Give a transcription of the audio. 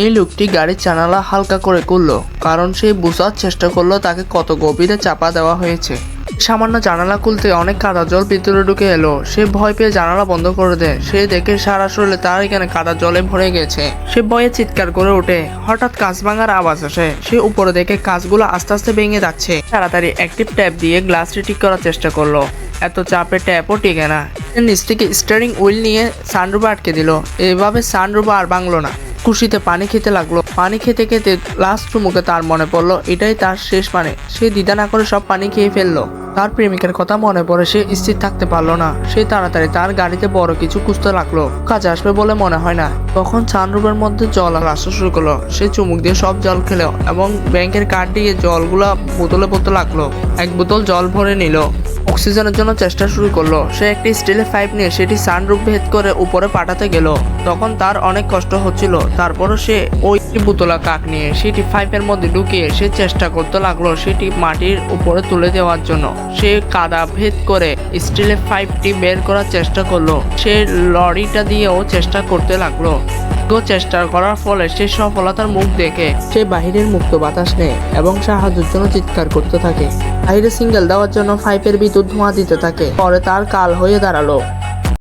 এই লোকটি গাড়ির জানালা হালকা করে খুলল, কারণ সে বোঝার চেষ্টা করলো তাকে কত গভীরে চাপা দেওয়া হয়েছে। সামান্য জানালা খুলতে অনেক কাদা জল ভিতরে ঢুকে এলো। সে ভয় পেয়ে জানালা বন্ধ করে দেয়। সে দেখে সারা শরীরে তার এখানে কাদা জলে ভরে গেছে। সে ভয়ে চিৎকার করে ওঠে। হঠাৎ কাঁচ ভাঙার আওয়াজ আসে। সে উপরে দেখে কাঁচগুলো আস্তে আস্তে ভেঙে যাচ্ছে। তাড়াতাড়ি অ্যাক্টিভ ট্যাপ দিয়ে গ্লাসটি ঠিক করার চেষ্টা করলো। এত চাপে ট্যাপও টিকে না। নিচ থেকে স্টিয়ারিং হুইল নিয়ে সানরুফে আটকে দিল। এভাবে সানরুফ আর ভাঙলো না। খুশিতে পানি খেতে লাগলো। পানি খেতে খেতে লাস্ট চুমুকে তার মনে পড়লো এটাই তার শেষ পানি। সে দ্বিধা না করে সব পানি খেয়ে ফেললো। তার প্রেমিকের কথা মনে পড়ে সে স্থির থাকতে পারলো না। সে তাড়াতাড়ি তার গাড়িতে বড় কিছু খুঁজতে লাগলো। কাজে আসবে বলে মনে হয় না। তখন সানরুফের মধ্যে জল আসা শুরু করলো। সে চুমুক দিয়ে সব জল খেলো এবং ব্যাংকের কার্ড দিয়ে জলগুলা বোতলে ভরতে লাগলো। এক বোতল জল ভরে নিল। অক্সিজেনের জন্য চেষ্টা শুরু করলো। সে একটি স্টিলের পাইপ নিয়ে সেটি সানরুফ ভেদ করে উপরে পাঠাতে গেল। তখন তার অনেক কষ্ট হচ্ছিল। তারপরও সে ওই বোতলা কাক নিয়ে সেটি পাইপের মধ্যে ঢুকিয়ে সে চেষ্টা করতে লাগলো সেটি মাটির উপরে তুলে দেওয়ার জন্য। সে কাদা ভেদ করে স্টিলের পাইপটি বের করার চেষ্টা করলো। সে লরিটা দিয়েও চেষ্টা করতে লাগলো। চেষ্টা করার ফলে সে সফলতার মুখ দেখে সে বাহিরের মুক্ত বাতাস নেয় এবং সাহায্যের জন্য চিৎকার করতে থাকে। বাইরে সিঙ্গেল দেওয়ার জন্য পাইপের ভিতর ধোঁয়া দিতে থাকে। পরে তার কাল হয়ে দাঁড়ালো।